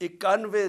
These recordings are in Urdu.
91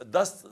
10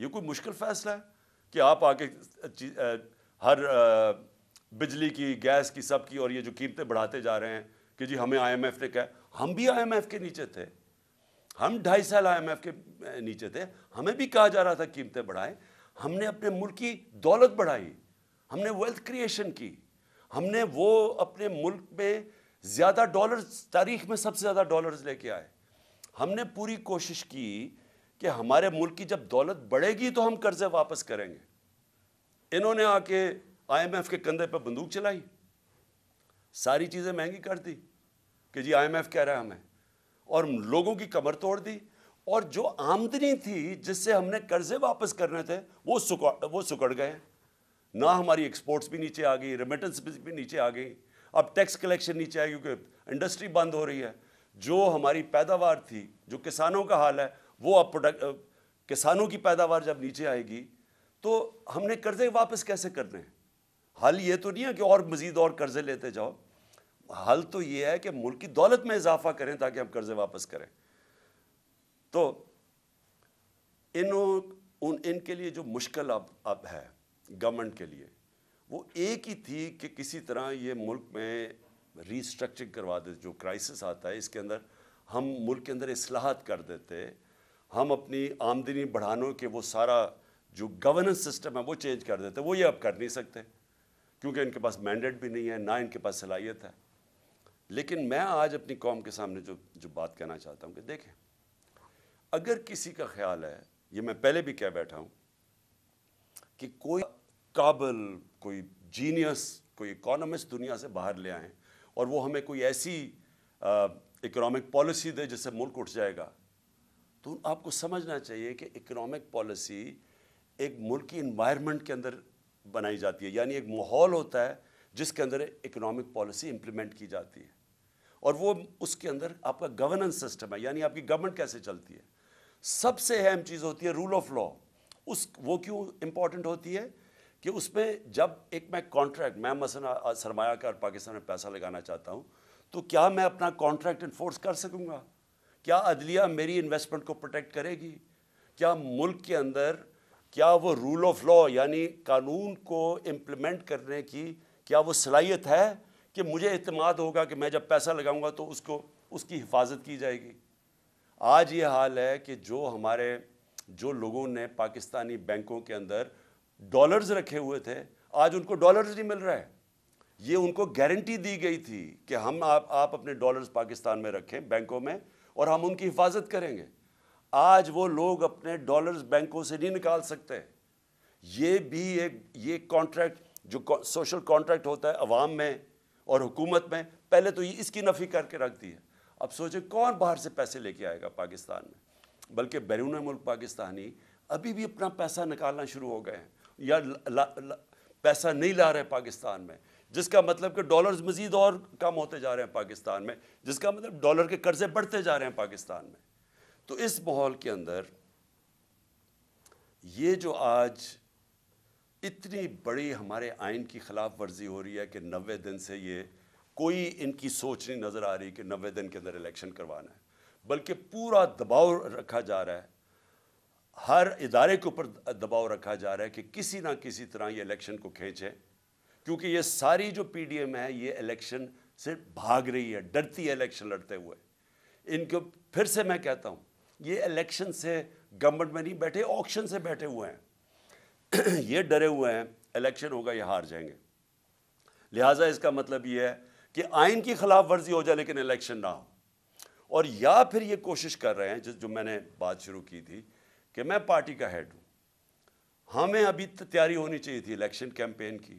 یہ کوئی مشکل فیصلہ ہے کہ آپ آ کے ہر بجلی کی، گیس کی، سب کی، اور یہ جو قیمتیں بڑھاتے جا رہے ہیں کہ جی ہمیں آئی ایم ایف نے کہا. ہم بھی آئی ایم ایف کے نیچے تھے، ہم 2.5 سال آئی ایم ایف کے نیچے تھے، ہمیں بھی کہا جا رہا تھا قیمتیں بڑھائیں. ہم نے اپنے ملک کی دولت بڑھائی، ہم نے ویلتھ کریشن کی، ہم نے وہ اپنے ملک میں زیادہ ڈالرز، تاریخ میں سب سے زیادہ ڈالرز لے کے آئے. ہم نے پوری کوشش کی کہ ہمارے ملک کی جب دولت بڑھے گی تو ہم قرضے واپس کریں گے. انہوں نے آ کے آئی ایم ایف کے کندھے پہ بندوق چلائی، ساری چیزیں مہنگی کر دی کہ جی آئی ایم ایف کہہ رہا ہے ہمیں، اور لوگوں کی کمر توڑ دی. اور جو آمدنی تھی جس سے ہم نے قرضے واپس کرنے تھے وہ سکڑ گئے. نہ ہماری ایکسپورٹس بھی نیچے آ گئی، ریمیٹنس بھی نیچے آ گئی. اب ٹیکس کلیکشن نیچے آئی کیونکہ انڈسٹری بند ہو رہی ہے. جو ہماری پیداوار تھی، جو کسانوں کا حال ہے، وہ اب کسانوں کی پیداوار جب نیچے آئے گی تو ہم نے قرضے واپس کیسے کرنے ہیں؟ حل یہ تو نہیں ہے کہ اور مزید اور قرضے لیتے جاؤ، حل تو یہ ہے کہ ملک کی دولت میں اضافہ کریں تاکہ ہم قرضے واپس کریں. تو ان کے لیے جو مشکل اب ہے گورنمنٹ کے لیے، وہ ایک ہی تھی کہ کسی طرح یہ ملک میں ری اسٹرکچرنگ کروا دیتے. جو کرائسس آتا ہے اس کے اندر ہم ملک کے اندر اصلاحات کر دیتے، ہم اپنی آمدنی بڑھانے کے وہ سارا جو گورننس سسٹم ہے وہ چینج کر دیتے. وہ یہ اب کر نہیں سکتے کیونکہ ان کے پاس مینڈیٹ بھی نہیں ہے، نہ ان کے پاس صلاحیت ہے. لیکن میں آج اپنی قوم کے سامنے جو بات کہنا چاہتا ہوں کہ دیکھیں، اگر کسی کا خیال ہے، یہ میں پہلے بھی کہہ بیٹھا ہوں، کہ کوئی قابل، کوئی جینیس، کوئی اکانومسٹ دنیا سے باہر لے آئیں اور وہ ہمیں کوئی ایسی اکنامک پالیسی دے جس سے ملک اٹھ جائے گا، تو آپ کو سمجھنا چاہیے کہ اکنامک پالیسی ایک ملک کی انوائرمنٹ کے اندر بنائی جاتی ہے. یعنی ایک ماحول ہوتا ہے جس کے اندر اکنامک پالیسی امپلیمنٹ کی جاتی ہے، اور وہ اس کے اندر آپ کا گورننس سسٹم ہے، یعنی آپ کی گورنمنٹ کیسے چلتی ہے. سب سے اہم چیز ہوتی ہے رول آف لا. وہ کیوں امپورٹنٹ ہوتی ہے کہ اس میں جب میں کانٹریکٹ، میں مثلا سرمایہ کار پاکستان میں پیسہ لگانا چاہتا ہوں تو کیا میں اپنا کانٹریکٹ انفورس کر سکوں گا؟ کیا عدلیہ میری انویسٹمنٹ کو پروٹیکٹ کرے گی؟ کیا ملک کے اندر کیا وہ رول آف لا یعنی قانون کو امپلیمنٹ کرنے کی کیا وہ صلاحیت ہے کہ مجھے اعتماد ہوگا کہ میں جب پیسہ لگاؤں گا تو اس کی حفاظت کی جائے گی؟ آج یہ حال ہے کہ جو لوگوں نے پاکستانی بینکوں کے اندر ڈالرز رکھے ہوئے تھے، آج ان کو ڈالرز نہیں مل رہا ہے. یہ ان کو گارنٹی دی گئی تھی کہ آپ اپنے ڈالرز پاکستان میں رکھیں بینکوں میں اور ہم ان کی حفاظت کریں گے. آج وہ لوگ اپنے ڈالرز بینکوں سے نہیں نکال سکتے. یہ بھی یہ کانٹریکٹ جو سوشل کانٹریکٹ ہوتا ہے عوام میں اور حکومت میں، پہلے تو اس کی نفی کر کے رکھ دی ہے. اب سوچیں کون باہر سے پیسے لے کے آئے گا پاکستان میں؟ بلکہ بیرون ملک پاکستانی ابھی بھی اپنا پیسہ نکالنا شروع ہو گئے ہیں یا پیسہ نہیں لا رہے پاکستان میں، جس کا مطلب کہ ڈالرز مزید اور کم ہوتے جا رہے ہیں پاکستان میں، جس کا مطلب ڈالر کے قرضے بڑھتے جا رہے ہیں پاکستان میں. تو اس ماحول کے اندر یہ جو آج اتنی بڑی ہمارے آئین کی خلاف ورزی ہو رہی ہے کہ 90 دن سے یہ کوئی ان کی سوچ نہیں نظر آ رہی کہ 90 دن کے اندر الیکشن کروانا ہے، بلکہ پورا دباؤ رکھا جا رہا ہے، ہر ادارے کے اوپر دباؤ رکھا جا رہا ہے کہ کسی نہ کسی طرح یہ الیکشن کو کھینچے. کیونکہ یہ ساری جو پی ڈی ایم ہے یہ الیکشن سے بھاگ رہی ہے، ڈرتی ہے الیکشن لڑتے ہوئے. ان کو پھر سے میں کہتا ہوں، یہ الیکشن سے گورنمنٹ میں نہیں بیٹھے، آکشن سے بیٹھے ہوئے ہیں. یہ ڈرے ہوئے ہیں الیکشن ہوگا یہ ہار جائیں گے، لہٰذا اس کا مطلب یہ ہے کہ آئین کی خلاف ورزی ہو جائے لیکن الیکشن نہ ہو. اور یا پھر یہ کوشش کر رہے ہیں جو میں نے بات شروع کی تھی کہ میں پارٹی کا ہیڈ ہوں، ہمیں ابھی تیاری ہونی چاہیے تھی الیکشن کیمپین کی،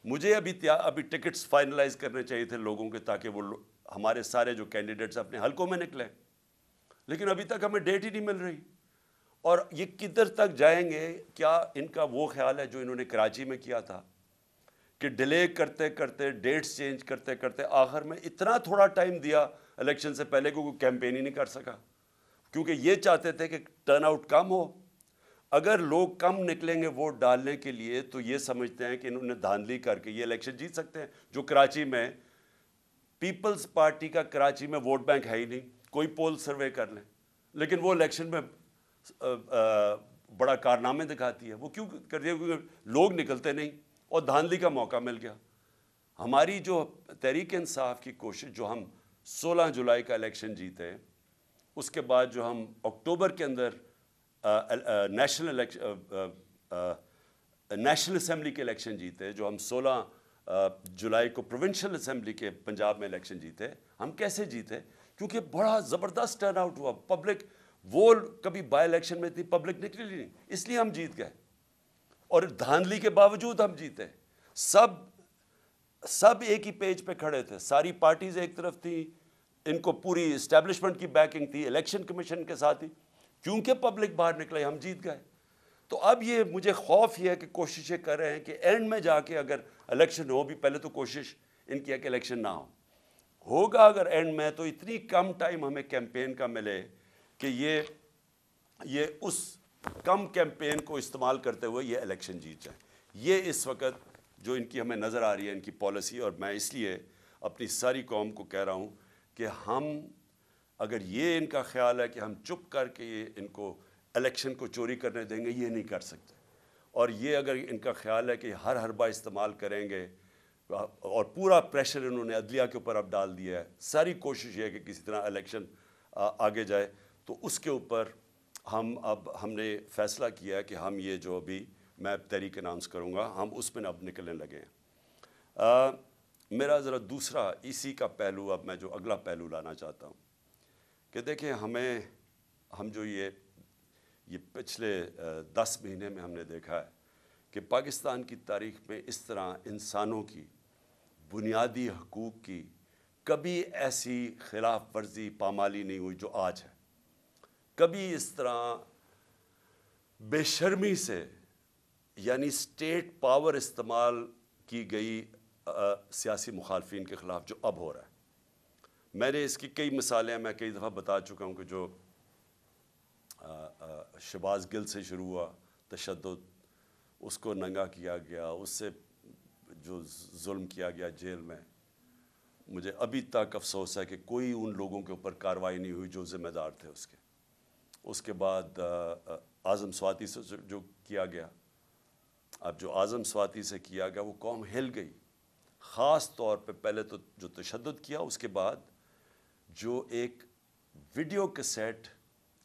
مجھے ابھی ٹکٹس فائنلائز کرنے چاہیے تھے لوگوں کے تاکہ وہ ہمارے سارے جو کینڈیڈیٹس اپنے حلقوں میں نکلیں، لیکن ابھی تک ہمیں ڈیٹ ہی نہیں مل رہی. اور یہ کدھر تک جائیں گے؟ کیا ان کا وہ خیال ہے جو انہوں نے کراچی میں کیا تھا کہ ڈیلے کرتے کرتے، ڈیٹس چینج کرتے کرتے آخر میں اتنا تھوڑا ٹائم دیا الیکشن سے پہلے کو کوئی کیمپین ہی نہیں کر سکا، کیونکہ یہ چاہتے تھے کہ ٹرن آؤٹ کم ہو. اگر لوگ کم نکلیں گے ووٹ ڈالنے کے لیے تو یہ سمجھتے ہیں کہ انہوں نے دھاندلی کر کے یہ الیکشن جیت سکتے ہیں. جو کراچی میں پیپلز پارٹی کا کراچی میں ووٹ بینک ہے ہی نہیں، کوئی پول سروے کر لیں، لیکن وہ الیکشن میں بڑا کارنامے دکھاتی ہے. وہ کیوں کرتی ہے؟ کیونکہ لوگ نکلتے نہیں اور دھاندلی کا موقع مل گیا. ہماری جو تحریک انصاف کی کوشش، جو ہم 16 جولائی کا الیکشن جیتے، اس کے بعد جو ہم اکتوبر کے اندر نیشنل اسمبلی کے الیکشن جیتے، جو ہم 16 جولائی کو پروونشل اسمبلی کے پنجاب میں الیکشن جیتے، ہم کیسے جیتے؟ کیونکہ بڑا زبردست ٹرن آؤٹ ہوا. پبلک، وہ کبھی بائی الیکشن میں تھی، پبلک نکلی نہیں، اس لیے ہم جیت گئے. اور دھاندلی کے باوجود ہم جیتے. سب ایک ہی پیج پہ کھڑے تھے، ساری پارٹیز ایک طرف تھیں، ان کو پوری اسٹیبلشمنٹ کی بیکنگ تھی، الیکشن کمیشن کے ساتھ ہی. کیونکہ پبلک باہر نکلے، ہم جیت گئے. تو اب یہ مجھے خوف یہ ہے کہ کوششیں کر رہے ہیں کہ اینڈ میں جا کے اگر الیکشن ہو بھی، پہلے تو کوشش ان کی ہے کہ الیکشن نہ ہوگا اگر اینڈ میں، تو اتنی کم ٹائم ہمیں کیمپین کا ملے کہ یہ اس کم کیمپین کو استعمال کرتے ہوئے یہ الیکشن جیت جائیں. یہ اس وقت جو ان کی ہمیں نظر آ رہی ہے ان کی پالیسی. اور میں اس لیے اپنی ساری قوم کو کہہ رہا ہوں کہ ہم، اگر یہ ان کا خیال ہے کہ ہم چپ کر کے یہ ان کو الیکشن کو چوری کرنے دیں گے، یہ نہیں کر سکتے. اور یہ اگر ان کا خیال ہے کہ ہر حربہ استعمال کریں گے، اور پورا پریشر انہوں نے عدلیہ کے اوپر اب ڈال دیا ہے، ساری کوشش یہ ہے کہ کسی طرح الیکشن آگے جائے، تو اس کے اوپر ہم نے فیصلہ کیا ہے کہ ہم یہ جو ابھی میں تحریک اناؤنس کروں گا، ہم اس میں اب نکلنے لگے ہیں. میرا ذرا دوسرا اسی کا پہلو، اب میں جو اگلا پہلو لانا چاہتا ہوں کہ دیکھیں، ہم جو یہ پچھلے 10 مہینے میں ہم نے دیکھا ہے کہ پاکستان کی تاریخ میں اس طرح انسانوں کی بنیادی حقوق کی کبھی ایسی خلاف ورزی، پامالی نہیں ہوئی جو آج ہے. کبھی اس طرح بے شرمی سے، یعنی اسٹیٹ پاور استعمال کی گئی سیاسی مخالفین کے خلاف جو اب ہو رہا ہے. میں نے اس کی کئی مثالیں میں کئی دفعہ بتا چکا ہوں کہ جو شہباز گل سے شروع ہوا تشدد، اس کو ننگا کیا گیا، اس سے جو ظلم کیا گیا جیل میں، مجھے ابھی تک افسوس ہے کہ کوئی ان لوگوں کے اوپر کارروائی نہیں ہوئی جو ذمہ دار تھے اس کے. اس کے بعد اعظم سواتی سے جو کیا گیا، اب جو اعظم سواتی سے کیا گیا، وہ قوم ہل گئی. خاص طور پہ پہلے تو جو تشدد کیا، اس کے بعد جو ایک ویڈیو کیسیٹ،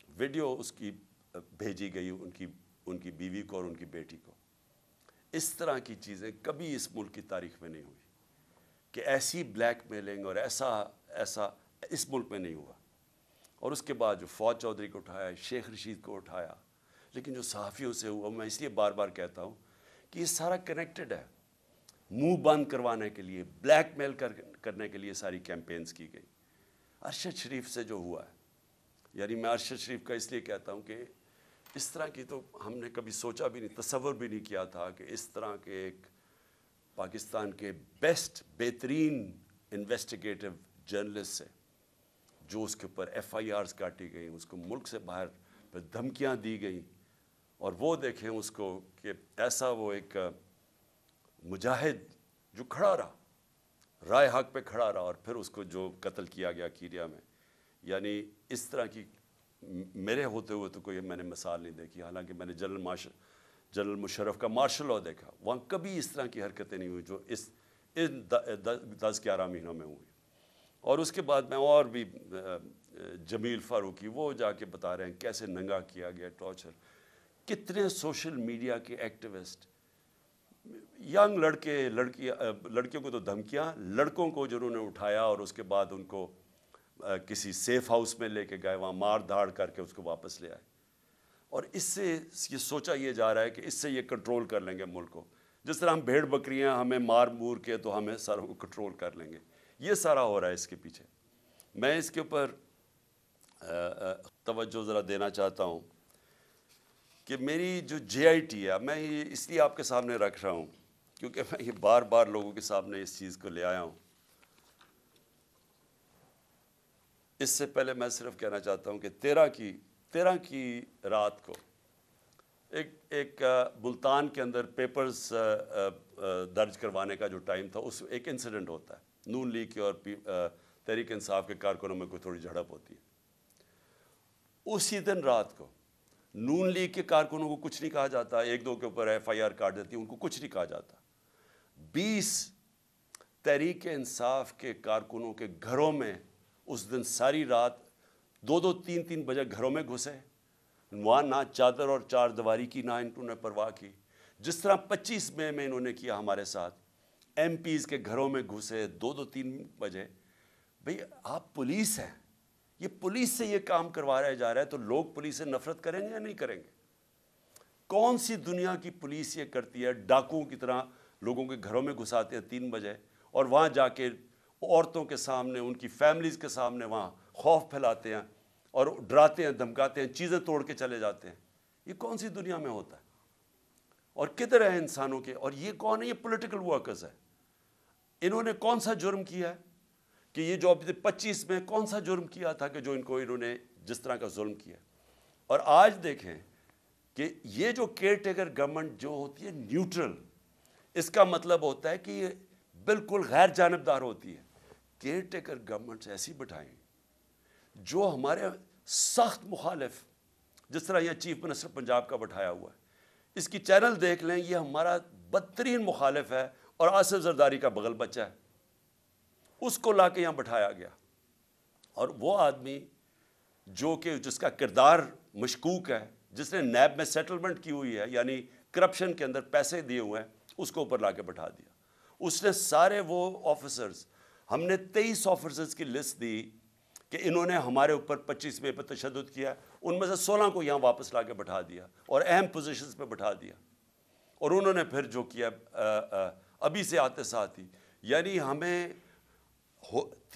ویڈیو اس کی بھیجی گئی ان کی بیوی کو اور ان کی بیٹی کو. اس طرح کی چیزیں کبھی اس ملک کی تاریخ میں نہیں ہوئی کہ ایسی بلیک میلنگ اور ایسا اس ملک میں نہیں ہوا. اور اس کے بعد جو فوج چودھری کو اٹھایا، شیخ رشید کو اٹھایا، لیکن جو صحافیوں سے ہوا، میں اس لیے بار بار کہتا ہوں کہ یہ سارا کنیکٹڈ ہے. منہ بند کروانے کے لیے، بلیک میل کرنے کے لیے ساری کیمپینز کی گئی. ارشد شریف سے جو ہوا ہے، یعنی میں ارشد شریف کا اس لیے کہتا ہوں کہ اس طرح کی تو ہم نے کبھی سوچا بھی نہیں، تصور بھی نہیں کیا تھا کہ اس طرح کے ایک پاکستان کے بہترین انویسٹیگیٹو جرنلسٹ سے، جو اس کے اوپر FIRs کاٹی گئیں، اس کو ملک سے باہر پھر دھمکیاں دی گئیں، اور وہ دیکھیں اس کو کہ ایسا وہ ایک مجاہد جو کھڑا رہا، رائے حق پہ کھڑا رہا، اور پھر اس کو جو قتل کیا گیا کیریا میں. یعنی اس طرح کی میرے ہوتے ہوئے تو کوئی میں نے مثال نہیں دیکھی. حالانکہ میں نے جنرل مشرف کا مارشل لاء دیکھا، وہاں کبھی اس طرح کی حرکتیں نہیں ہوئی جو اس 10-11 مہینوں میں ہوئی. اور اس کے بعد میں اور بھی جمیل فاروقی، وہ جا کے بتا رہے ہیں کیسے ننگا کیا گیا، ٹارچر. کتنے سوشل میڈیا کے ایکٹیوسٹ، ینگ لڑکیوں کو تو دھمکیاں، لڑکوں کو جنہوں نے اٹھایا اور اس کے بعد ان کو کسی سیف ہاؤس میں لے کے گئے، وہاں مار دھاڑ کر کے اس کو واپس لے آئے. اور اس سے یہ سوچا یہ جا رہا ہے کہ اس سے یہ کنٹرول کر لیں گے ملک کو. جس طرح ہم بھیڑ بکریاں ہمیں مار مور کے تو ہمیں ساروں کو کنٹرول کر لیں گے. یہ سارا ہو رہا ہے اس کے پیچھے. میں اس کے اوپر توجہ ذرا دینا چاہتا ہوں کہ میری جو JIT ہے، میں یہ اس لیے آپ کے سامنے رکھ رہا ہوں کیونکہ میں یہ بار بار لوگوں کے سامنے اس چیز کو لے آیا ہوں. اس سے پہلے میں صرف کہنا چاہتا ہوں کہ 13 کی رات کو ایک ملتان کے اندر پیپرز درج کروانے کا جو ٹائم تھا، اس ایک انسیڈنٹ ہوتا ہے، نون لیگ کے اور تحریک انصاف کے کارکنوں میں کوئی تھوڑی جھڑپ ہوتی ہے. اسی دن رات کو نون لیگ کے کارکنوں کو کچھ نہیں کہا جاتا, ایک دو کے اوپر ایف آئی آر کاٹ دیتی ہے, ان کو کچھ نہیں کہا جاتا. 20 تحریک انصاف کے کارکنوں کے گھروں میں اس دن ساری رات 2-2 3-3 بجے گھروں میں گھسے, وہاں نہ چادر اور چار دیواری کی نہ انہوں نے پرواہ کی, جس طرح 25 مئی میں انہوں نے کیا ہمارے ساتھ. ایم پیز کے گھروں میں گھسے 2-3 بجے. بھئی آپ پولیس ہیں, یہ پولیس سے یہ کام کروایا جا رہا ہے, تو لوگ پولیس سے نفرت کریں گے یا نہیں کریں گے؟ کون سی دنیا کی پولیس یہ کرتی ہے؟ ڈاکوؤں کی طرح لوگوں کے گھروں میں گھساتے ہیں 3 بجے, اور وہاں جا کے عورتوں کے سامنے, ان کی فیملیز کے سامنے وہاں خوف پھیلاتے ہیں اور ڈراتے ہیں, دھمکاتے ہیں, چیزیں توڑ کے چلے جاتے ہیں. یہ کون سی دنیا میں ہوتا ہے؟ اور کدھر ہے انسانوں کے؟ اور یہ کون ہے؟ یہ پولیٹیکل ورکرز ہے. انہوں نے کون سا جرم کیا ہے کہ یہ جو 25 میں کون سا جرم کیا تھا کہ جو انہوں نے جس طرح کا ظلم کیا؟ اور آج دیکھیں کہ یہ جو کیئر ٹیکر گورنمنٹ جو ہوتی ہے نیوٹرل, اس کا مطلب ہوتا ہے کہ یہ بالکل غیر جانبدار ہوتی ہے. کیئر ٹیکر گورنمنٹ ایسی بٹھائیں جو ہمارے سخت مخالف, جس طرح یہ چیف منسٹر پنجاب کا بٹھایا ہوا ہے, اس کی چینل دیکھ لیں, یہ ہمارا بدترین مخالف ہے اور آصف زرداری کا بغل بچہ ہے. اس کو لا کے یہاں بٹھایا گیا, اور وہ آدمی جو کہ جس کا کردار مشکوک ہے, جس نے نیب میں سیٹلمنٹ کی ہوئی ہے, یعنی کرپشن کے اندر پیسے دیے ہوئے ہیں, اس کو اوپر لا کے بٹھا دیا. اس نے سارے وہ آفیسرز, ہم نے 23 آفیسرز کی لسٹ دی کہ انہوں نے ہمارے اوپر 25 مئی پہ تشدد کیا, ان میں سے 16 کو یہاں واپس لا کے بٹھا دیا اور اہم پوزیشنز پہ بٹھا دیا. اور انہوں نے پھر جو کیا ابھی سے آتے ساتھ ہی, یعنی ہمیں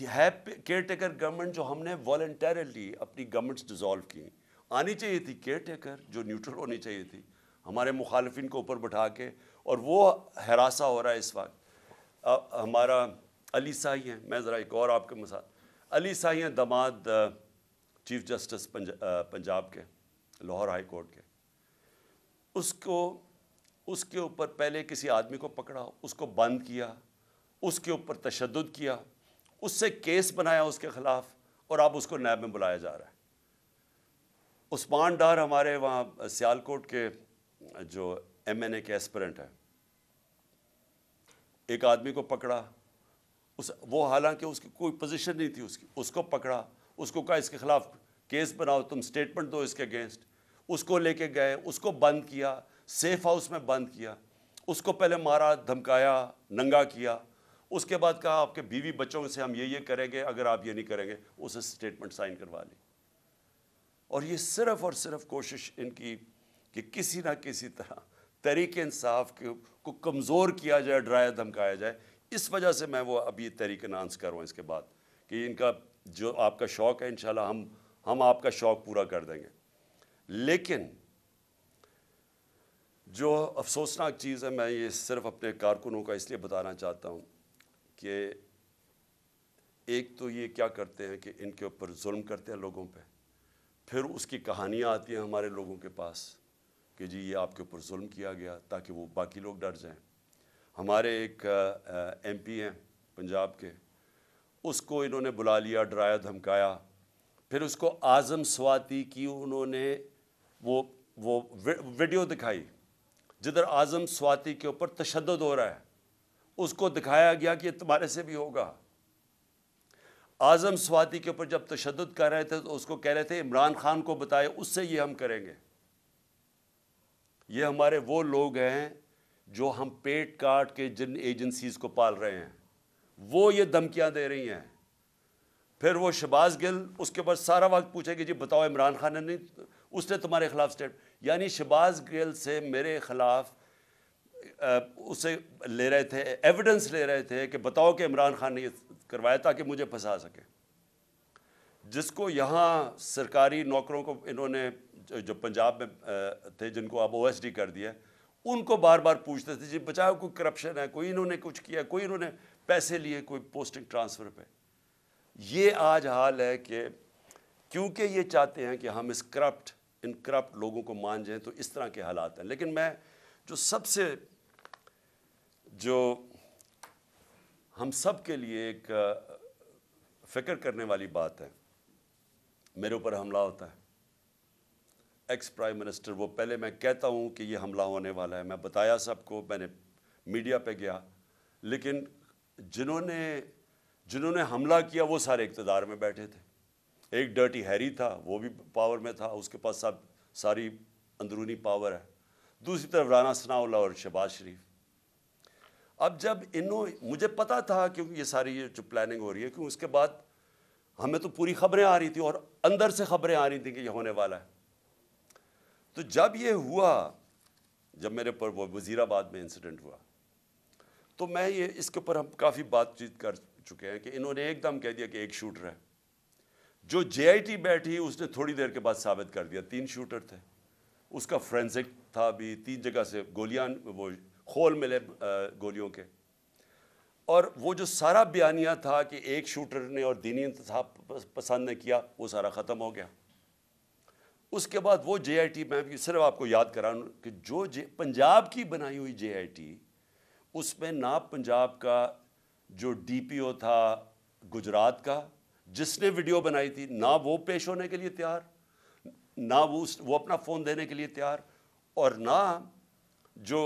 ہے کیئر ٹیکر گورنمنٹ جو ہم نے والنٹیرلی اپنی گورنمنٹس ڈیزالو کی. آنی چاہیے تھی کیئر ٹیکر جو نیوٹرل ہونی چاہیے تھی, ہمارے مخالفین کو اوپر بٹھا کے, اور وہ ہراساں ہو رہا ہے اس وقت. ہمارا علی سائی ہیں, میں ذرا ایک اور آپ کے مثال, علی سائی ہیں داماد چیف جسٹس پنجاب کے, لاہور ہائی کورٹ کے. اس کے اوپر پہلے کسی آدمی کو پکڑا, اس کو بند کیا, اس کے اوپر تشدد کیا, اس سے کیس بنایا اس کے خلاف, اور اب اس کو نیب میں بلایا جا رہا ہے. عثمان ڈار ہمارے وہاں سیالکوٹ کے جو ایم این اے کے ایسپرنٹ ہے, ایک آدمی کو پکڑا, وہ حالانکہ اس کی کوئی پوزیشن نہیں تھی, اس کو پکڑا, اس کو کہا اس کے خلاف کیس بناؤ, تم سٹیٹمنٹ دو اس کے اگینسٹ. اس کو لے کے گئے, اس کو بند کیا, سیف ہاؤس میں بند کیا, اس کو پہلے مارا, دھمکایا, ننگا کیا, اس کے بعد کہا آپ کے بیوی بچوں سے ہم یہ کریں گے اگر آپ یہ نہیں کریں گے, اسے سٹیٹمنٹ سائن کروا لی. اور یہ صرف اور صرف کوشش ان کی کہ کسی نہ کسی طرح تحریک انصاف کو کمزور کیا جائے, ڈرایا دھمکایا جائے. اس وجہ سے میں وہ ابھی تحریک انانس کر رہا ہوں اس کے بعد کہ ان کا جو آپ کا شوق ہے انشاءاللہ ہم آپ کا شوق پورا کر دیں گے. لیکن جو افسوسناک چیز ہے, میں یہ صرف اپنے کارکنوں کا اس لیے بتانا چاہتا ہوں کہ ایک تو یہ کیا کرتے ہیں کہ ان کے اوپر ظلم کرتے ہیں لوگوں پہ, پھر اس کی کہانیاں آتی ہیں ہمارے لوگوں کے پاس کہ جی یہ آپ کے اوپر ظلم کیا گیا, تاکہ وہ باقی لوگ ڈر جائیں. ہمارے ایک ایم پی ہیں پنجاب کے, اس کو انہوں نے بلا لیا, ڈرایا دھمکایا, پھر اس کو اعظم سواتی کی انہوں نے وہ ویڈیو دکھائی جدھر اعظم سواتی کے اوپر تشدد ہو رہا ہے, اس کو دکھایا گیا کہ یہ تمہارے سے بھی ہوگا. اعظم سواتی کے اوپر جب تشدد کر رہے تھے تو اس کو کہہ رہے تھے عمران خان کو بتائے, اس سے یہ ہم کریں گے. یہ ہمارے وہ لوگ ہیں جو ہم پیٹ کاٹ کے جن ایجنسیز کو پال رہے ہیں, وہ یہ دھمکیاں دے رہی ہیں. پھر وہ شہباز گل اس کے بعد سارا وقت پوچھے کہ جی بتاؤ عمران خان نے نہیں, اس نے تمہارے خلاف سٹیٹ, یعنی شہباز گل سے میرے خلاف اسے لے رہے تھے, ایویڈنس لے رہے تھے کہ بتاؤ کہ عمران خان نے یہ کروایا تاکہ مجھے پھنسا سکے. جس کو یہاں سرکاری نوکروں کو انہوں نے جو پنجاب میں تھے جن کو اب او ایس ڈی کر دیا, ان کو بار بار پوچھتے تھے جی بچاؤ کوئی کرپشن ہے, کوئی انہوں نے کچھ کیا, کوئی انہوں نے پیسے لیے کوئی پوسٹنگ ٹرانسفر پہ. یہ آج حال ہے کہ کیونکہ یہ چاہتے ہیں کہ ہم ان کرپٹ لوگوں کو مان جائیں, تو اس طرح کے حالات ہیں. لیکن میں جو سب سے جو ہم سب کے لیے ایک فکر کرنے والی بات ہے, میرے اوپر حملہ ہوتا ہے, ایکس پرائم منسٹر، وہ پہلے میں کہتا ہوں کہ یہ حملہ ہونے والا ہے، میں بتایا سب کو، میں نے میڈیا پہ گیا، لیکن جنہوں نے حملہ کیا وہ سارے اقتدار میں بیٹھے تھے. ایک ڈرٹی ہیری تھا، وہ بھی پاور میں تھا، اس کے پاس ساری اندرونی پاور ہے. دوسری طرف رانا ثناء اللہ اور شہباز شریف. اب جب مجھے پتا تھا کیونکہ یہ ساری جو پلاننگ ہو رہی ہے، کیوں اس کے بعد ہمیں تو پوری خبریں آ رہی تھیں اور اندر سے خبریں آ رہی تھیں کہ یہ ہونے والا ہے. تو جب یہ ہوا، جب میرے پر وہ وزیر آباد میں انسیڈنٹ ہوا، تو میں اس کے اوپر ہم کافی بات چیت کر چکے ہیں کہ انہوں نے ایک دم کہہ دیا کہ ایک شوٹر ہے. جو جے آئی ٹی بیٹھی اس نے تھوڑی دیر کے بعد ثابت کر دیا 3 شوٹر تھے. اس کا فرینزک تھا بھی، 3 جگہ سے گولیاں، وہ خول ملے گولیوں کے. اور وہ جو سارا بیانیہ تھا کہ ایک شوٹر نے اور دینی انتصاب پسند نے کیا، وہ سارا ختم ہو گیا. اس کے بعد وہ جے آئی ٹی، میں بھی صرف آپ کو یاد کراؤں کہ جو پنجاب کی بنائی ہوئی جے آئی ٹی، اس میں نہ پنجاب کا جو ڈی پی او تھا گجرات کا جس نے ویڈیو بنائی تھی، نہ وہ پیش ہونے کے لیے تیار، نہ وہ اپنا فون دینے کے لیے تیار، اور نہ جو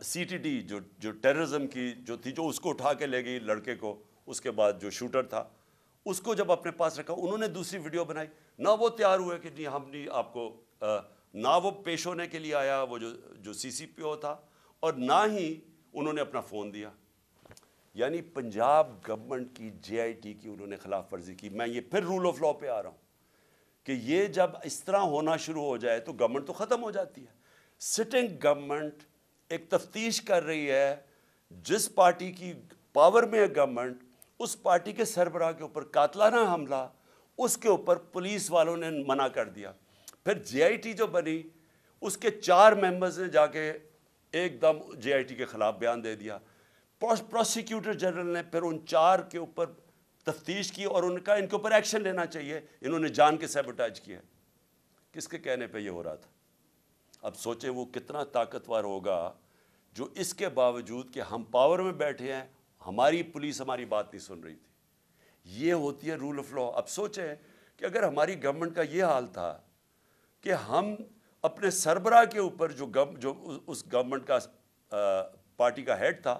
سی ٹی ڈی جو ٹیررزم کی جو تھی، جو اس کو اٹھا کے لے گئی لڑکے کو، اس کے بعد جو شوٹر تھا اس کو جب اپنے پاس رکھا، انہوں نے دوسری ویڈیو بنائی، نہ وہ تیار ہوئے کہ جی ہم نہیں آپ کو، نہ وہ پیش ہونے کے لیے آیا وہ جو سی سی پی او تھا، اور نہ ہی انہوں نے اپنا فون دیا. یعنی پنجاب گورنمنٹ کی جے آئی ٹی کی انہوں نے خلاف ورزی کی. میں یہ پھر رول آف لا پہ آ رہا ہوں کہ یہ جب اس طرح ہونا شروع ہو جائے تو گورنمنٹ تو ختم ہو جاتی ہے. سٹنگ گورنمنٹ ایک تفتیش کر رہی ہے، جس پارٹی کی پاور میں ہے گورنمنٹ، اس پارٹی کے سربراہ کے اوپر قاتلانہ حملہ، اس کے اوپر پولیس والوں نے منع کر دیا. پھر جے آئی ٹی جو بنی، اس کے 4 ممبرز نے جا کے ایک دم جے آئی ٹی کے خلاف بیان دے دیا. پروسیکیوٹر جنرل نے پھر ان 4 کے اوپر تفتیش کی اور ان کا ان کے اوپر ایکشن لینا چاہیے، انہوں نے جان کے سیبوٹاج کیا. کس کے کہنے پہ یہ ہو رہا تھا؟ اب سوچیں وہ کتنا طاقتور ہوگا جو اس کے باوجود کہ ہم پاور میں بیٹھے ہیں، ہماری پولیس ہماری بات نہیں سن رہی تھی. یہ ہوتی ہے رول آف لا. اب سوچیں کہ اگر ہماری گورنمنٹ کا یہ حال تھا کہ ہم اپنے سربراہ کے اوپر جو اس گورنمنٹ کا پارٹی کا ہیڈ تھا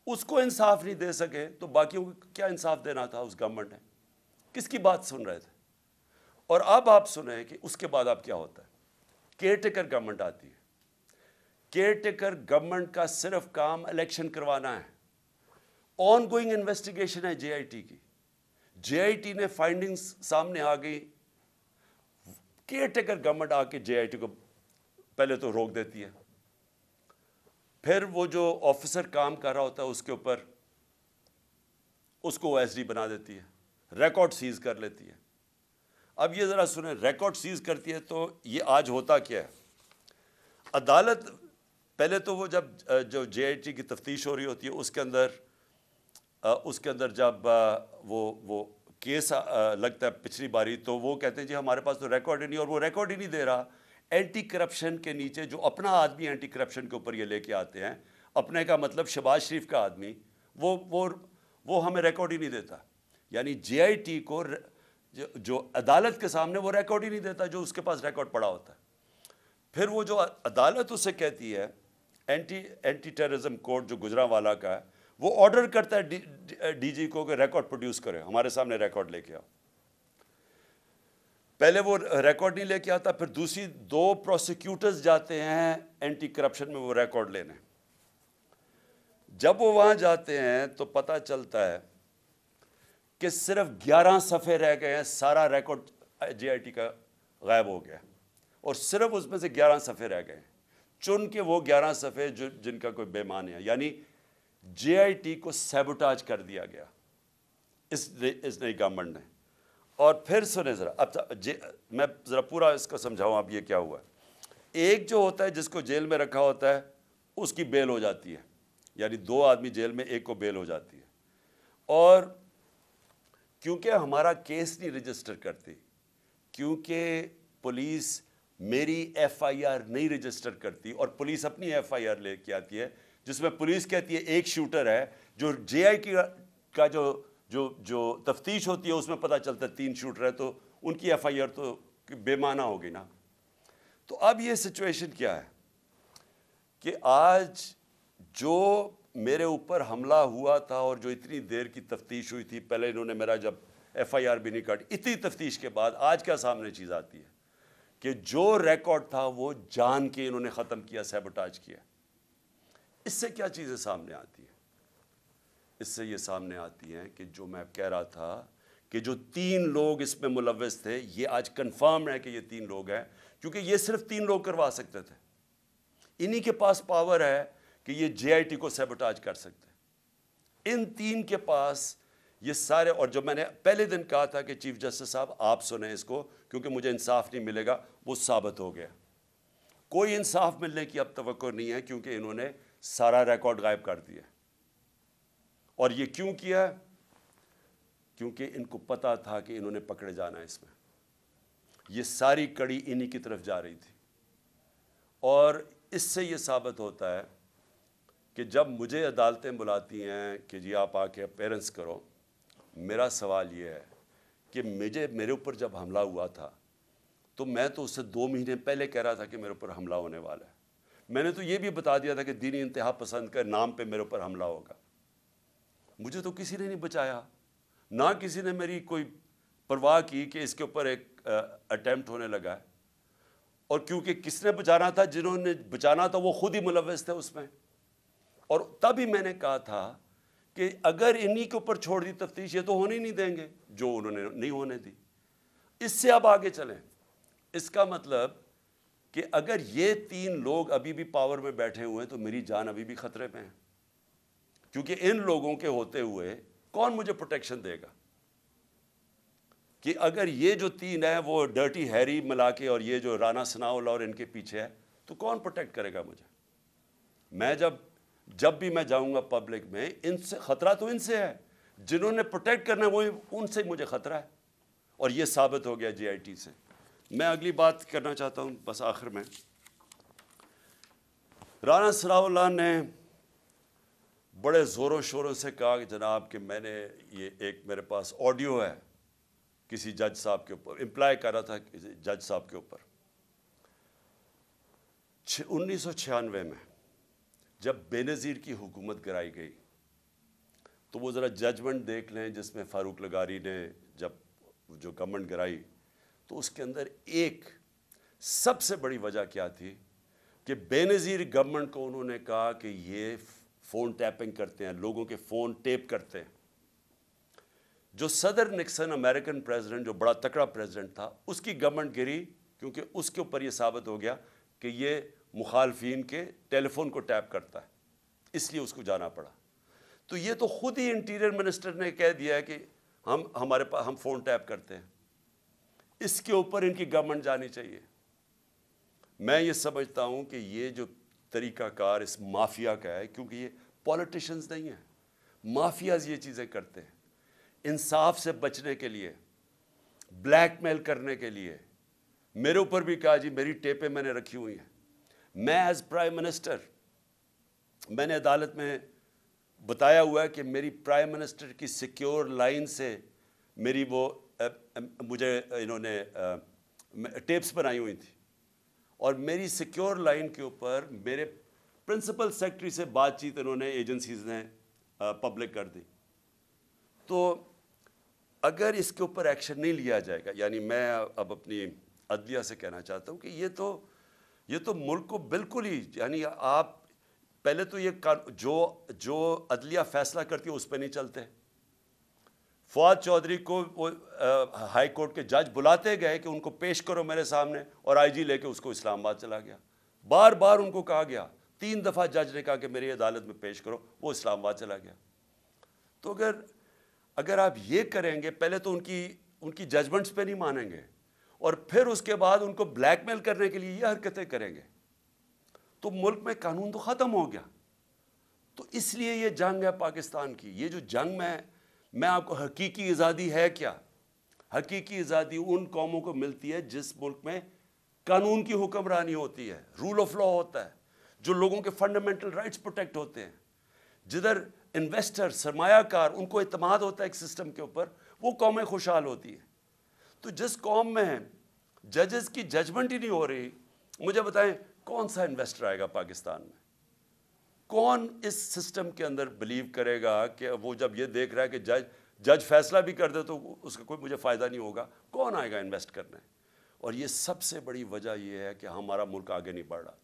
اس کو انصاف نہیں دے سکے، تو باقیوں کو کیا انصاف دینا تھا اس گورنمنٹ نے؟ کس کی بات سن رہے تھے؟ اور اب آپ سنیں کہ اس کے بعد اب کیا ہوتا ہے. کیئر ٹیکر گورنمنٹ آتی ہے. کیئر ٹیکر گورنمنٹ کا صرف کام الیکشن کروانا ہے. آن گوئنگ انویسٹیگیشن ہے جے آئی ٹی کی. جے آئی ٹی نے فائنڈنگز سامنے آ گئی، کیئر ٹیکر گورنمنٹ آ کے جے آئی ٹی کو پہلے تو روک دیتی ہے، پھر وہ جو آفیسر کام کر رہا ہوتا ہے اس کے اوپر اس کو او ایس ڈی بنا دیتی ہے، ریکارڈ سیز کر لیتی ہے. اب یہ ذرا سنیں، ریکارڈ سیز کرتی ہے تو یہ آج ہوتا کیا ہے؟ عدالت پہلے تو وہ جو جے آئی ٹی کی تفتیش ہو رہی ہوتی ہے، اس کے اندر جب وہ کیس لگتا ہے پچھلی باری، تو وہ کہتے ہیں جی ہمارے پاس تو ریکارڈ ہی نہیں، اور وہ ریکارڈ ہی نہیں دے رہا. اینٹی کرپشن کے نیچے جو اپنا آدمی اینٹی کرپشن کے اوپر یہ لے کے آتے ہیں، اپنے کا مطلب شہباز شریف کا آدمی، وہ ہمیں ریکارڈ ہی نہیں دیتا. یعنی جے آئی ٹی کو جو عدالت کے سامنے وہ ریکارڈ ہی نہیں دیتا جو اس کے پاس ریکارڈ پڑا ہوتا ہے. پھر وہ جو عدالت اسے کہتی ہے، اینٹی ٹیررزم کورٹ جو گجرانوالہ کا ہے، وہ آرڈر کرتا ہے ڈی جی کو کہ ریکارڈ پروڈیوس کرے، ہمارے سامنے ریکارڈ لے کے آؤ. پہلے وہ ریکارڈ نہیں لے کے آتا، پھر دوسری 2 پروسیکیوٹرز جاتے ہیں اینٹی کرپشن میں وہ ریکارڈ لینے. جب وہ وہاں جاتے ہیں تو پتہ چلتا ہے کہ صرف 11 صفحے رہ گئے ہیں، سارا ریکارڈ جے آئی ٹی کا غائب ہو گیا، اور صرف اس میں سے 11 صفحے رہ گئے ہیں. چن کے وہ 11 صفحے جن کا کوئی بے معنی ہے. یعنی جے آئی ٹی کو سیبوٹاج کر دیا گیا اس نئی گورنمنٹ نے. اور پھر سنیں ذرا، اب میں ذرا پورا اس کو سمجھاؤں اب یہ کیا ہوا ہے. ایک جو ہوتا ہے جس کو جیل میں رکھا ہوتا ہے اس کی بیل ہو جاتی ہے، یعنی 2 آدمی جیل میں، ایک کو بیل ہو جاتی ہے. اور کیونکہ ہمارا کیس نہیں رجسٹر کرتی، کیونکہ پولیس میری ایف آئی آر نہیں رجسٹر کرتی، اور پولیس اپنی ایف آئی آر لے کے آتی ہے جس میں پولیس کہتی ہے ایک شوٹر ہے، جو جے آئی کا جو تفتیش ہوتی ہے اس میں پتہ چلتا ہے 3 شوٹر ہے، تو ان کی ایف آئی آر تو بے معنی ہوگی نا. تو اب یہ سچویشن کیا ہے کہ آج جو میرے اوپر حملہ ہوا تھا اور جو اتنی دیر کی تفتیش ہوئی تھی, پہلے انہوں نے میرا جب ایف آئی آر بھی نہیں کاٹی, اتنی تفتیش کے بعد آج کیا سامنے چیز آتی ہے کہ جو ریکارڈ تھا وہ جان کے انہوں نے ختم کیا, سیبوٹاج کیا. اس سے کیا چیزیں سامنے آتی ہیں؟ اس سے یہ سامنے آتی ہیں کہ جو میں کہہ رہا تھا کہ جو 3 لوگ اس میں ملوث تھے, یہ آج کنفرم ہے کہ یہ 3 لوگ ہیں, کیونکہ یہ صرف 3 لوگ کروا سکتے تھے. انہی کے پاس پاور ہے کہ یہ جے آئی ٹی کو سیبوٹاج کر سکتے ہیں. ان 3 کے پاس یہ سارے, اور جو میں نے پہلے دن کہا تھا کہ چیف جسٹس صاحب آپ سنیں اس کو کیونکہ مجھے انصاف نہیں ملے گا, وہ ثابت ہو گیا. کوئی انصاف ملنے کی اب توقع نہیں ہے کیونکہ انہوں نے سارا ریکارڈ غائب کر دیا. اور یہ کیوں کیا؟ کیونکہ ان کو پتا تھا کہ انہوں نے پکڑے جانا ہے. اس میں یہ ساری کڑی انہی کی طرف جا رہی تھی. اور اس سے یہ ثابت ہوتا ہے کہ جب مجھے عدالتیں بلاتی ہیں کہ جی آپ آ کے اپیرنس کرو, میرا سوال یہ ہے کہ میرے اوپر جب حملہ ہوا تھا تو میں تو اس سے 2 مہینے پہلے کہہ رہا تھا کہ میرے اوپر حملہ ہونے والا ہے. میں نے تو یہ بھی بتا دیا تھا کہ دینی انتہا پسند کے نام پہ میرے اوپر حملہ ہوگا. مجھے تو کسی نے نہیں بچایا, نہ کسی نے میری کوئی پرواہ کی کہ اس کے اوپر ایک اٹیمپٹ ہونے لگا ہے. اور کیونکہ کس نے بچانا تھا, جنہوں نے بچانا تھا وہ خود ہی ملوث تھے اس میں. اور تب ہی میں نے کہا تھا کہ اگر انہی کے اوپر چھوڑ دی تفتیش, یہ تو ہونے ہی نہیں دیں گے جو انہوں نے نہیں ہونے دی. اس سے اب آگے چلیں. اس کا مطلب کہ اگر یہ 3 لوگ ابھی بھی پاور میں بیٹھے ہوئے ہیں تو میری جان ابھی بھی خطرے میں ہے, کیونکہ ان لوگوں کے ہوتے ہوئے کون مجھے پروٹیکشن دے گا؟ کہ اگر یہ جو 3 ہیں وہ ڈرٹی ہیری ملا کے اور یہ جو رانا ثناءاللہ اور ان کے پیچھے ہے, تو کون پروٹیکٹ کرے گا مجھے؟ میں جب بھی میں جاؤں گا پبلک میں, ان سے خطرہ تو ان سے ہے, جنہوں نے پروٹیکٹ کرنا ہے وہ ان سے مجھے خطرہ ہے. اور یہ ثابت ہو گیا جے آئی ٹی سے. میں اگلی بات کرنا چاہتا ہوں بس آخر میں. رانا ثناءاللہ نے بڑے زوروں شوروں سے کہا کہ جناب کہ میں نے یہ ایک میرے پاس آڈیو ہے کسی جج صاحب کے اوپر, امپلائی کر رہا تھا کسی جج صاحب کے اوپر. 1996 میں جب بے نظیر کی حکومت گرائی گئی تو وہ ذرا ججمنٹ دیکھ لیں جس میں فاروق لغاری نے جب جو گورنمنٹ گرائی تو اس کے اندر ایک سب سے بڑی وجہ کیا تھی کہ بے نظیر گورنمنٹ کو انہوں نے کہا کہ یہ فون ٹیپنگ کرتے ہیں, لوگوں کے فون ٹیپ کرتے ہیں. جو صدر نکسن امریکن پریزیڈنٹ جو بڑا تکڑا پریزیڈنٹ تھا, اس کی گورنمنٹ گری کیونکہ اس کے اوپر یہ ثابت ہو گیا کہ یہ مخالفین کے ٹیلی فون کو ٹیپ کرتا ہے, اس لیے اس کو جانا پڑا. تو یہ تو خود ہی انٹیریئر منسٹر نے کہہ دیا ہے کہ ہمارے پاس ہم فون ٹیپ کرتے ہیں. اس کے اوپر ان کی گورنمنٹ جانی چاہیے. میں یہ سمجھتا ہوں کہ یہ جو طریقہ کار اس مافیا کا ہے, کیونکہ یہ پولیٹیشنز نہیں ہیں, مافیاز یہ چیزیں کرتے ہیں انصاف سے بچنے کے لیے, بلیک میل کرنے کے لیے. میرے اوپر بھی کہا جی میری ٹیپیں میں نے رکھی ہوئی ہیں. میں ایز پرائم منسٹر, میں نے عدالت میں بتایا ہوا ہے کہ میری پرائم منسٹر کی سیکیور لائن سے میری وہ مجھے انہوں نے ٹیپس بنائی ہوئی تھی, اور میری سیکیور لائن کے اوپر میرے پرنسپل سیکرٹری سے بات چیت انہوں نے ایجنسیز نے پبلک کر دی. تو اگر اس کے اوپر ایکشن نہیں لیا جائے گا, یعنی میں اب اپنی عدلیہ سے کہنا چاہتا ہوں کہ یہ تو ملک کو بالکل ہی, یعنی آپ پہلے تو یہ جو عدلیہ فیصلہ کرتی ہے اس پہ نہیں چلتے. فواد چودھری کو ہائی کورٹ کے جج بلاتے گئے کہ ان کو پیش کرو میرے سامنے, اور آئی جی لے کے اس کو اسلام آباد چلا گیا. بار بار ان کو کہا گیا, 3 دفعہ جج نے کہا کہ میری عدالت میں پیش کرو, وہ اسلام آباد چلا گیا. تو اگر آپ یہ کریں گے, پہلے تو ان کی ججمنٹس پہ نہیں مانیں گے, اور پھر اس کے بعد ان کو بلیک میل کرنے کے لیے یہ حرکتیں کریں گے, تو ملک میں قانون تو ختم ہو گیا. تو اس لیے یہ جنگ ہے پاکستان کی. یہ جو جنگ میں آپ کو حقیقی آزادی ہے کیا؟ حقیقی آزادی ان قوموں کو ملتی ہے جس ملک میں قانون کی حکمرانی ہوتی ہے, رول آف لا ہوتا ہے, جو لوگوں کے فنڈامنٹل رائٹس پروٹیکٹ ہوتے ہیں, جدھر انویسٹر سرمایہ کار ان کو اعتماد ہوتا ہے ایک سسٹم کے اوپر, وہ قومیں خوشحال ہوتی ہیں. تو جس قوم میں ججز کی ججمنٹ ہی نہیں ہو رہی. مجھے بتائیں کون سا انویسٹر آئے گا پاکستان میں؟ کون اس سسٹم کے اندر بلیو کرے گا کہ وہ جب یہ دیکھ رہا ہے کہ جج فیصلہ بھی کر دے تو اس کا کوئی مجھے فائدہ نہیں ہوگا؟ کون آئے گا انویسٹ کرنے؟ اور یہ سب سے بڑی وجہ یہ ہے کہ ہمارا ملک آگے نہیں بڑھ رہا.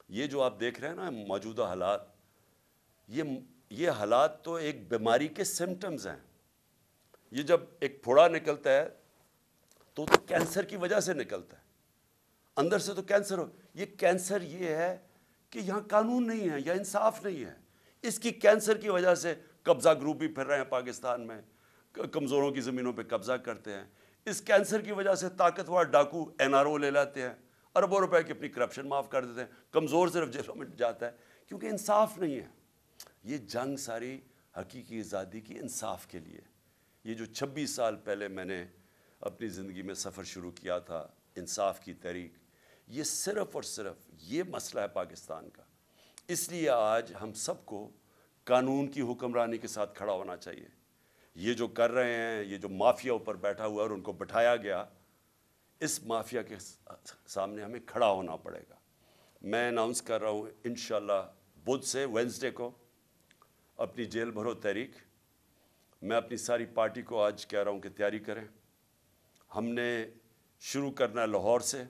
یہ جو آپ دیکھ رہے ہیں نا موجودہ حالات، یہ حالات تو ایک بیماری کے سمٹمز ہیں. یہ جب ایک پھوڑا نکلتا ہے تو کینسر کی وجہ سے نکلتا ہے، اندر سے تو کینسر ہو. یہ کینسر یہ ہے کہ یہاں قانون نہیں ہے یا انصاف نہیں ہے. اس کی کینسر کی وجہ سے قبضہ گروپ بھی پھر رہے ہیں پاکستان میں، کمزوروں کی زمینوں پہ قبضہ کرتے ہیں. اس کینسر کی وجہ سے طاقتور ڈاکو NRO لے لاتے ہیں، اربوں روپے کی اپنی کرپشن معاف کر دیتے ہیں. کمزور صرف جیلوں میں جاتا ہے کیونکہ انصاف نہیں ہے. یہ جنگ ساری حقیقی آزادی کی انصاف کے لیے. یہ جو 26 سال پہلے میں نے اپنی زندگی میں سفر شروع کیا تھا، انصاف کی تحریک، یہ صرف اور صرف یہ مسئلہ ہے پاکستان کا. اس لیے آج ہم سب کو قانون کی حکمرانی کے ساتھ کھڑا ہونا چاہیے. یہ جو کر رہے ہیں، یہ جو مافیا اوپر بیٹھا ہوا ہے اور ان کو بٹھایا گیا، اس مافیا کے سامنے ہمیں کھڑا ہونا پڑے گا. میں اناؤنس کر رہا ہوں انشاءاللہ بدھ سے وینسڈے کو اپنی جیل بھرو تحریک. میں اپنی ساری پارٹی کو آج کہہ رہا ہوں کہ تیاری کریں. ہم نے شروع کرنا ہے لاہور سے،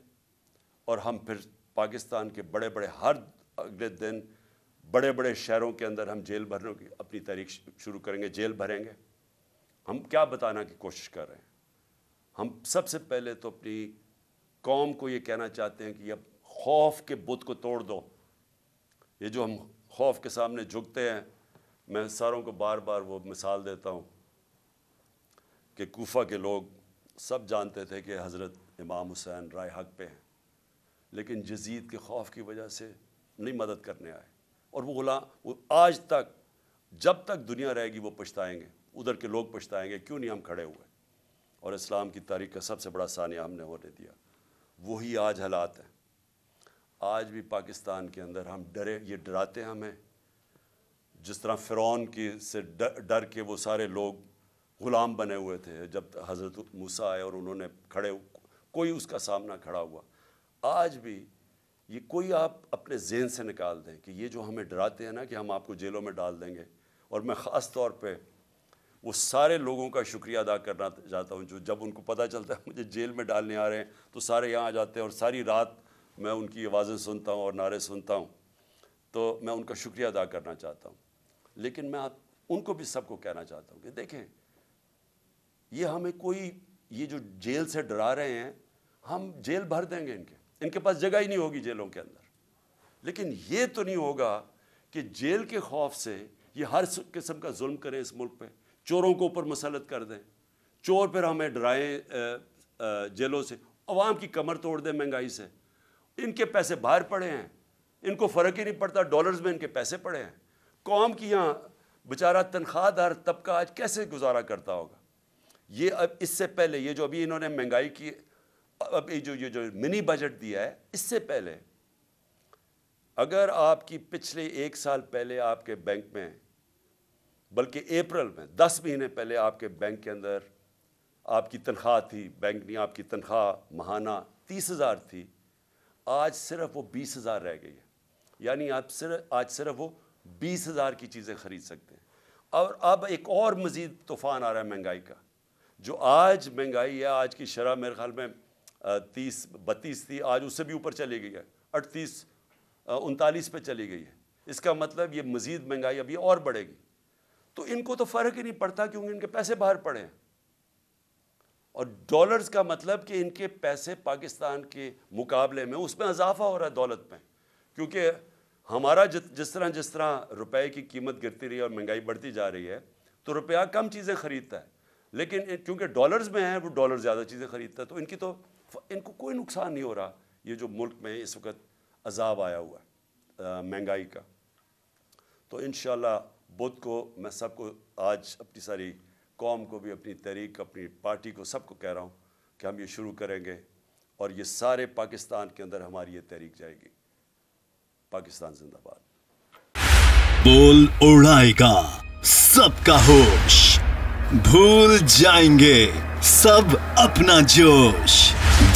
اور ہم پھر پاکستان کے بڑے بڑے ہر اگلے دن بڑے بڑے شہروں کے اندر ہم جیل بھرنے کی اپنی تحریک شروع کریں گے، جیل بھریں گے. ہم کیا بتانا کی کوشش کر رہے ہیں؟ ہم سب سے پہلے تو اپنی قوم کو یہ کہنا چاہتے ہیں کہ اب خوف کے بت کو توڑ دو. یہ جو ہم خوف کے سامنے جھکتے ہیں، میں ساروں کو بار بار وہ مثال دیتا ہوں کہ کوفہ کے لوگ سب جانتے تھے کہ حضرت امام حسین رائے حق پہ ہیں، لیکن یزید کے خوف کی وجہ سے نہیں مدد کرنے آئے. اور وہ غلام وہ آج تک جب تک دنیا رہے گی وہ پچھتائیں گے، ادھر کے لوگ پچھتائیں گے کیوں نہیں ہم کھڑے ہوئے. اور اسلام کی تاریخ کا سب سے بڑا سانیہ ہم نے ہونے دیا. وہی آج حالات ہیں. آج بھی پاکستان کے اندر ہم ڈرے، یہ ڈراتے ہیں ہمیں جس طرح فرعون کی سے ڈر کے وہ سارے لوگ غلام بنے ہوئے تھے جب حضرت موسیٰ آئے اور انہوں نے کوئی اس کا سامنا کھڑا ہوا. آج بھی یہ کوئی آپ اپنے ذہن سے نکال دیں کہ یہ جو ہمیں ڈراتے ہیں نا کہ ہم آپ کو جیلوں میں ڈال دیں گے. اور میں خاص طور پہ وہ سارے لوگوں کا شکریہ ادا کرنا چاہتا ہوں جو جب ان کو پتہ چلتا ہے مجھے جیل میں ڈالنے آ رہے ہیں تو سارے یہاں آ جاتے ہیں اور ساری رات میں ان کی آوازیں سنتا ہوں اور نعرے سنتا ہوں. تو میں ان کا شکریہ ادا کرنا چاہتا ہوں. لیکن میں ان کو بھی سب کو کہنا چاہتا ہوں کہ دیکھیں یہ ہمیں کوئی یہ جو جیل سے ڈرا رہے ہیں، ہم جیل بھر دیں گے ان کے پاس جگہ ہی نہیں ہوگی جیلوں کے اندر. لیکن یہ تو نہیں ہوگا کہ جیل کے خوف سے یہ ہر قسم کا ظلم کریں اس ملک پہ، چوروں کو اوپر مسلط کر دیں، چور پھر ہمیں ڈرائیں جیلوں سے، عوام کی کمر توڑ دیں مہنگائی سے. ان کے پیسے باہر پڑے ہیں، ان کو فرق ہی نہیں پڑتا، ڈالرز میں ان کے پیسے پڑے ہیں. قوم کی یہاں بیچارہ تنخواہ دار طبقہ آج کیسے گزارا کرتا ہوگا؟ یہ اب اس سے پہلے یہ جو ابھی انہوں نے مہنگائی کی اب یہ جو منی بجٹ دیا ہے، اس سے پہلے اگر آپ کی پچھلے 1 سال پہلے آپ کے بینک میں، بلکہ اپریل میں 10 مہینے پہلے آپ کے بینک کے اندر آپ کی تنخواہ تھی، بینک نہیں آپ کی تنخواہ ماہانہ 30,000 تھی، آج صرف وہ 20,000 رہ گئی ہے. یعنی آج صرف وہ 20,000 کی چیزیں خرید سکتے ہیں. اور اب ایک اور مزید طوفان آ رہا ہے مہنگائی کا. جو آج مہنگائی ہے، آج کی شرح میرے خیال میں 30-32 تھی، آج اس سے بھی اوپر چلی گئی ہے، 38-39 پہ چلی گئی ہے. اس کا مطلب یہ مزید مہنگائی ابھی اور بڑھے گی. تو ان کو تو فرق ہی نہیں پڑتا کیونکہ ان کے پیسے باہر پڑے ہیں. اور ڈالرز کا مطلب کہ ان کے پیسے پاکستان کے مقابلے میں اس میں اضافہ ہو رہا ہے دولت میں. کیونکہ ہمارا جس طرح روپے کی قیمت گرتی رہی ہے اور مہنگائی بڑھتی جا رہی ہے تو روپیہ کم چیزیں خریدتا ہے، لیکن کیونکہ ڈالرز میں ہے وہ ڈالر زیادہ چیزیں خریدتا ہے. تو ان کو کوئی نقصان نہیں ہو رہا. یہ جو ملک میں اس وقت عذاب آیا ہوا ہے مہنگائی کا. تو انشاءاللہ بدھ کو میں سب کو آج اپنی ساری قوم کو بھی، اپنی تحریک، اپنی پارٹی کو، سب کو کہہ رہا ہوں کہ ہم یہ شروع کریں گے اور یہ سارے پاکستان کے اندر ہماری یہ تحریک جائے گی. پاکستان زندہ باد. بول اڑائے گا سب کا ہوش، بھول جائیں گے سب اپنا جوش.